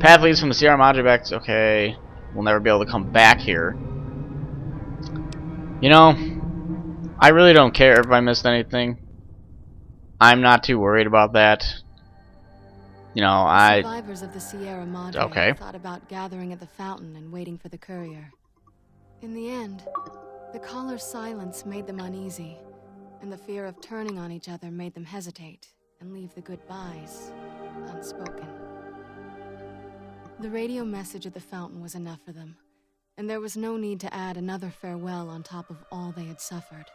Path leads from the Sierra Madre back to... Okay. We'll never be able to come back here. You know, I really don't care if I missed anything. I'm not too worried about that. You know, The survivors of the Sierra Madre Okay. thought about gathering at the fountain and waiting for the courier. In the end, the caller's silence made them uneasy, and the fear of turning on each other made them hesitate and leave the goodbyes unspoken. The radio message at the fountain was enough for them, and there was no need to add another farewell on top of all they had suffered.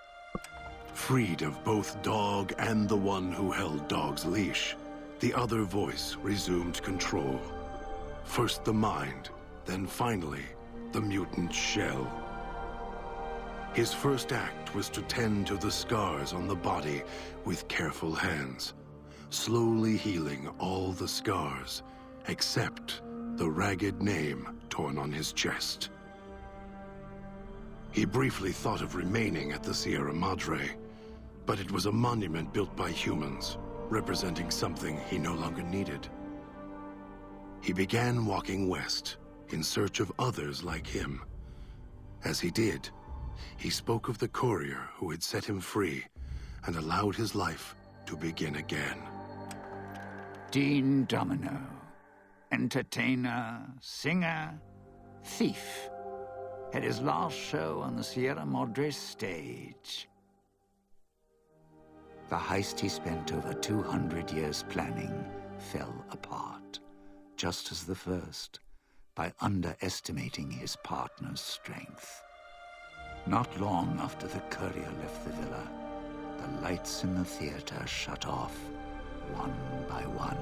Freed of both Dog and the one who held Dog's leash, the other voice resumed control. First the mind, then finally the mutant's shell. His first act was to tend to the scars on the body with careful hands, slowly healing all the scars, except the ragged name torn on his chest. He briefly thought of remaining at the Sierra Madre, but it was a monument built by humans, representing something he no longer needed. He began walking west, in search of others like him. As he did, he spoke of the courier who had set him free and allowed his life to begin again. Dean Domino, entertainer, singer, thief, had his last show on the Sierra Madre stage. The heist he spent over 200 years planning fell apart, just as the first, by underestimating his partner's strength. Not long after the courier left the villa, the lights in the theater shut off, one by one.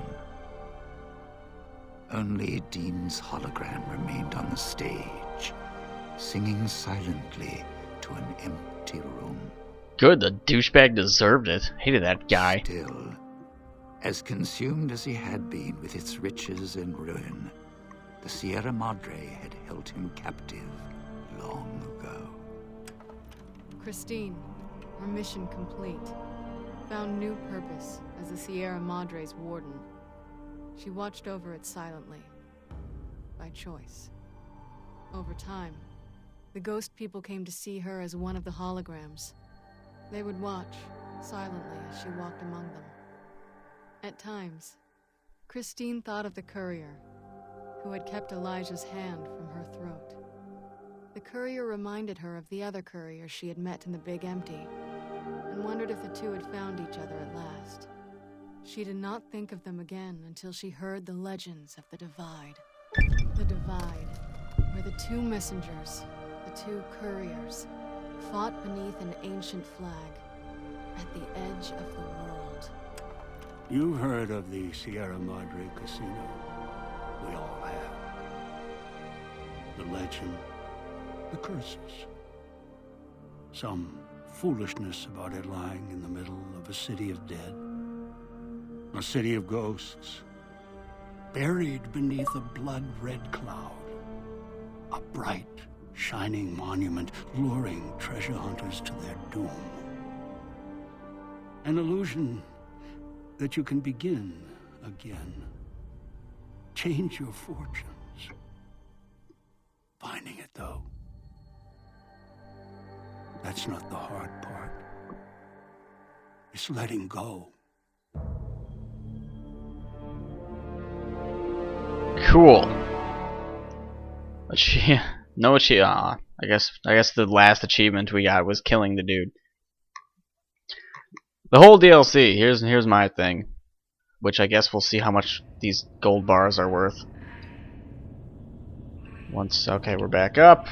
Only Dean's hologram remained on the stage, singing silently to an empty room. Good, the douchebag deserved it. Hated that guy. Still, as consumed as he had been with its riches and ruin, the Sierra Madre had held him captive long ago. Christine, her mission complete, found new purpose as the Sierra Madre's warden. She watched over it silently, by choice. Over time, the ghost people came to see her as one of the holograms. They would watch, silently, as she walked among them. At times, Christine thought of the courier, who had kept Elijah's hand from her throat. The courier reminded her of the other courier she had met in the Big Empty, and wondered if the two had found each other at last. She did not think of them again until she heard the legends of the Divide. The Divide, where the two messengers, the two couriers, fought beneath an ancient flag, at the edge of the world. You heard of the Sierra Madre Casino? We all have. The legend, the curses. Some foolishness about it lying in the middle of a city of dead. A city of ghosts, buried beneath a blood-red cloud. A bright, shining monument luring treasure hunters to their doom. An illusion that you can begin again. Change your fortunes. Finding it, though, that's not the hard part. It's letting go. Cool. I guess the last achievement we got was killing the dude. The whole DLC. Here's my thing, which I guess we'll see how much these gold bars are worth. Okay, we're back up.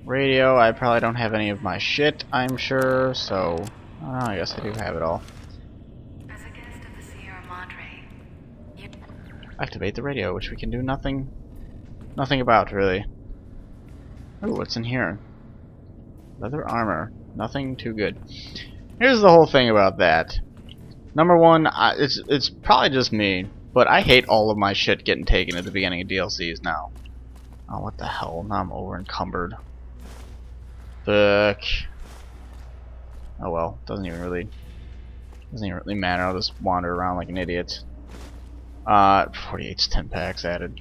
Radio. I probably don't have any of my shit, I'm sure. So I guess I do have it all. As a guest of the Sierra Madre, you... Activate the radio, which we can do nothing about, really. Oh, what's in here? Leather armor. Nothing too good. Here's the whole thing about that. Number one, it's probably just me, but I hate all of my shit getting taken at the beginning of DLCs now. Oh, what the hell? Now I'm over encumbered. Fuck. Oh well, doesn't even really matter. I'll just wander around like an idiot. 48 10 packs added.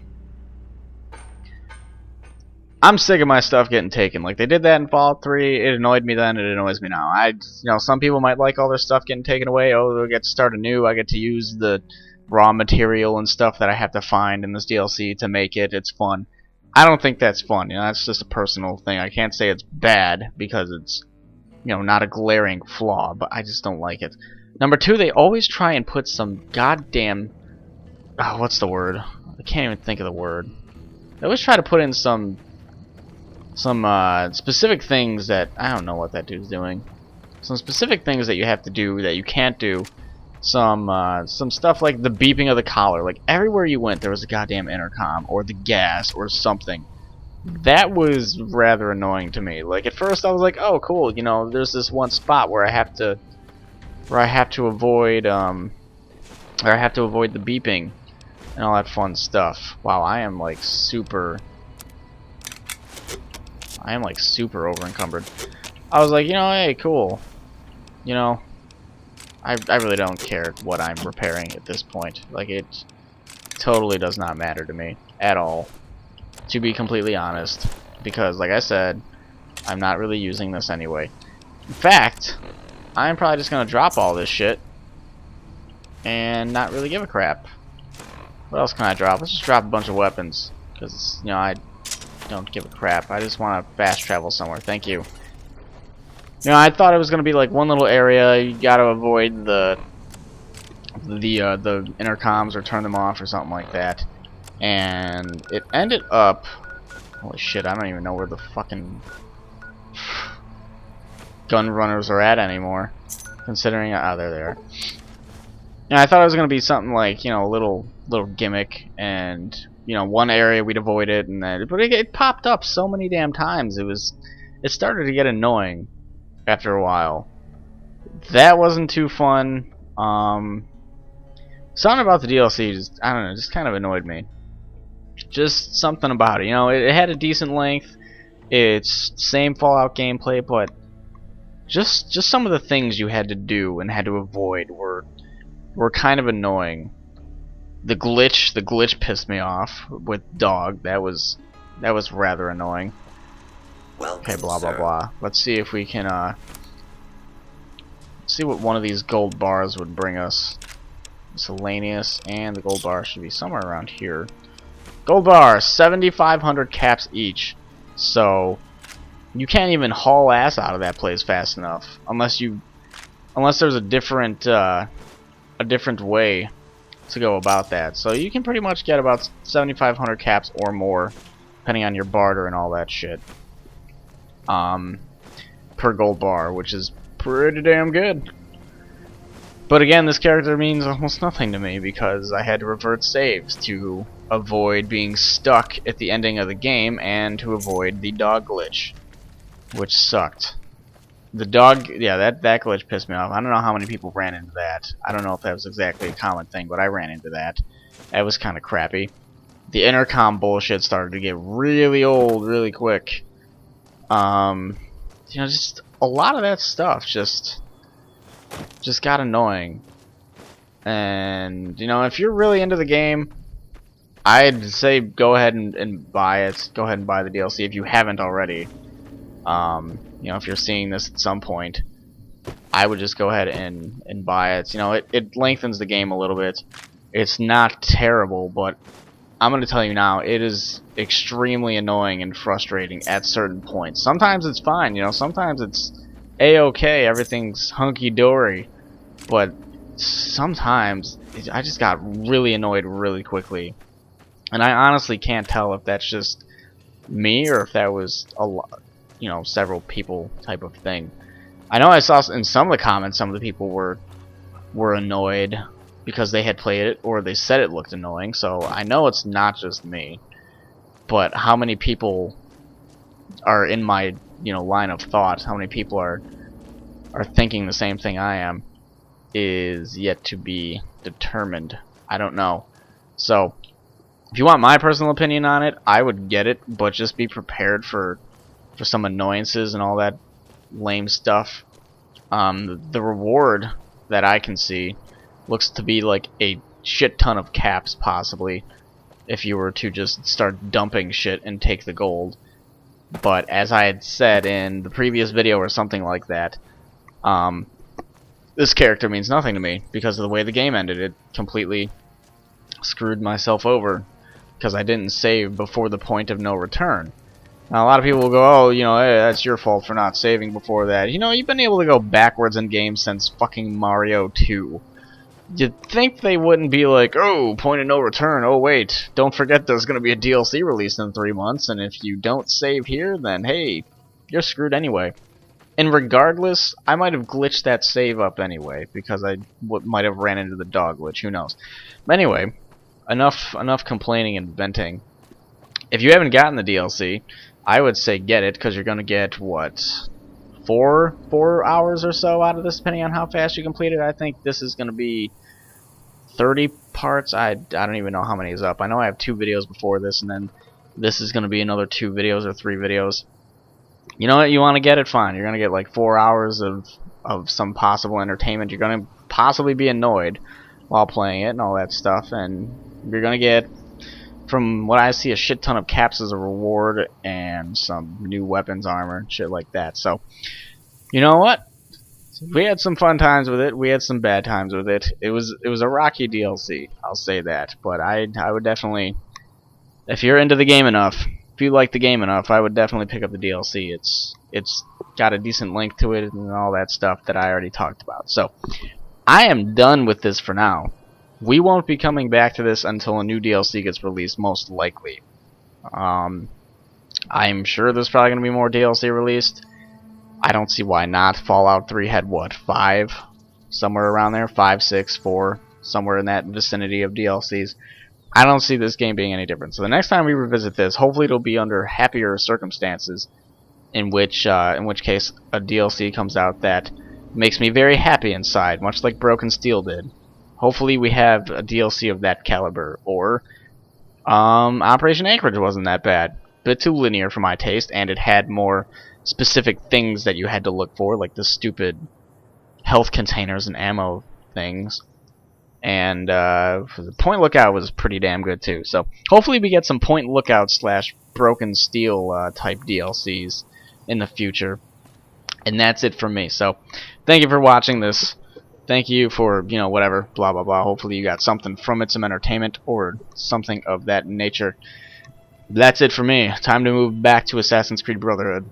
I'm sick of my stuff getting taken. Like, they did that in Fallout 3. It annoyed me then. It annoys me now. Some people might like all their stuff getting taken away. Oh, they'll get to start anew. I get to use the raw material and stuff that I have to find in this DLC to make it. It's fun. I don't think that's fun. That's just a personal thing. I can't say it's bad because it's, not a glaring flaw, but I just don't like it. Number 2, they always try and put some goddamn... Oh, what's the word? I can't even think of the word. They always try to put in some specific things that I don't know what that dude's doing. Some specific things that you have to do that you can't do. Some stuff like the beeping of the collar. Like everywhere you went, there was a goddamn intercom or the gas or something. That was rather annoying to me. Like at first, I was like, "Oh, cool." There's this one spot where I have to avoid the beeping and all that fun stuff. Wow, I am like super over encumbered. I was like, hey, cool. I really don't care what I'm repairing at this point. Like, it totally does not matter to me at all, to be completely honest. Because, like I said, I'm not really using this anyway. In fact, I'm probably just gonna drop all this shit and not really give a crap. What else can I drop? Let's just drop a bunch of weapons. Because, I don't give a crap. I just want to fast travel somewhere. Thank you. I thought it was gonna be like one little area. You gotta avoid the intercoms or turn them off or something like that. And it ended up. Holy shit! I don't even know where the fucking gun runners are at anymore. Considering, oh, there they are. I thought it was gonna be something like a little gimmick and. One area we'd avoid it, and then but it popped up so many damn times. It started to get annoying after a while. That wasn't too fun. Something about the DLC just I don't know, just kind of annoyed me. Just something about it. It had a decent length. It's same Fallout gameplay, but just some of the things you had to do and had to avoid were kind of annoying. The glitch pissed me off with dog. That was rather annoying. Okay, blah blah blah. Let's see if we can see what one of these gold bars would bring us. Miscellaneous, and the gold bar should be somewhere around here. Gold bar, 7,500 caps each. So you can't even haul ass out of that place fast enough unless there's a different way to go about that. So you can pretty much get about 7,500 caps or more, depending on your barter and all that shit. Per gold bar, which is pretty damn good. But again, this character means almost nothing to me because I had to revert saves to avoid being stuck at the ending of the game and to avoid the dog glitch, which sucked. The dog, yeah, that glitch pissed me off. I don't know how many people ran into that. I don't know if that was exactly a common thing, but I ran into that. That was kind of crappy. The intercom bullshit started to get really old really quick. Just a lot of that stuff just got annoying. And, if you're really into the game, I'd say go ahead and buy it. Go ahead and buy the DLC if you haven't already. If you're seeing this at some point, I would just go ahead and buy it. It lengthens the game a little bit. It's not terrible, but I'm going to tell you now, it is extremely annoying and frustrating at certain points. Sometimes it's fine, sometimes it's a-okay, everything's hunky-dory, but sometimes I just got really annoyed really quickly. And I honestly can't tell if that's just me or if that was a lot. Several people type of thing. I know I saw in some of the comments some of the people were annoyed because they had played it or they said it looked annoying, so I know it's not just me. But how many people are in my line of thought, how many people are thinking the same thing I am, is yet to be determined. I don't know. So if you want my personal opinion on it, I would get it, but just be prepared for some annoyances and all that lame stuff. The reward that I can see looks to be like a shit ton of caps, possibly, if you were to just start dumping shit and take the gold. But as I had said in the previous video or something like that, this character means nothing to me because of the way the game ended. It completely screwed myself over because I didn't save before the point of no return. Now, a lot of people will go, oh, you know, hey, that's your fault for not saving before that. You know, you've been able to go backwards in games since fucking Mario 2. You'd think they wouldn't be like, oh, point of no return, oh wait, don't forget there's going to be a DLC released in 3 months, and if you don't save here, then hey, you're screwed anyway. And regardless, I might have glitched that save up anyway, because I might have ran into the dog glitch, who knows. But anyway, enough complaining and venting. If you haven't gotten the DLC, I would say get it, because you're going to get, what, 4 hours or so out of this, depending on how fast you complete it. I think this is going to be 30 parts. I don't even know how many is up. I know I have 2 videos before this, and then this is going to be another 2 videos or 3 videos. You know what? You want to get it? Fine. You're going to get like 4 hours of some possible entertainment. You're going to possibly be annoyed while playing it and all that stuff, and you're going to get, from what I see, a shit ton of caps as a reward and some new weapons, armor, and shit like that. So, you know what? We had some fun times with it. We had some bad times with it. It was a rocky DLC, I'll say that. But I would definitely, if you're into the game enough, if you like the game enough, I would definitely pick up the DLC. It's got a decent link to it and all that stuff that I already talked about. So, I am done with this for now. We won't be coming back to this until a new DLC gets released, most likely. I'm sure there's probably going to be more DLC released. I don't see why not. Fallout 3 had, what, 5? Somewhere around there? 5, 6, 4. Somewhere in that vicinity of DLCs. I don't see this game being any different. So the next time we revisit this, hopefully it'll be under happier circumstances, in which case a DLC comes out that makes me very happy inside, much like Broken Steel did. Hopefully we have a DLC of that caliber. Or Operation Anchorage wasn't that bad. Bit too linear for my taste, and it had more specific things that you had to look for, like the stupid health containers and ammo things. And the Point Lookout was pretty damn good too. So hopefully we get some Point Lookout / Broken Steel type DLCs in the future. And that's it from me. So thank you for watching this. Thank you for, you know, whatever, blah blah blah. Hopefully you got something from it, some entertainment or something of that nature. That's it for me. Time to move back to Assassin's Creed Brotherhood.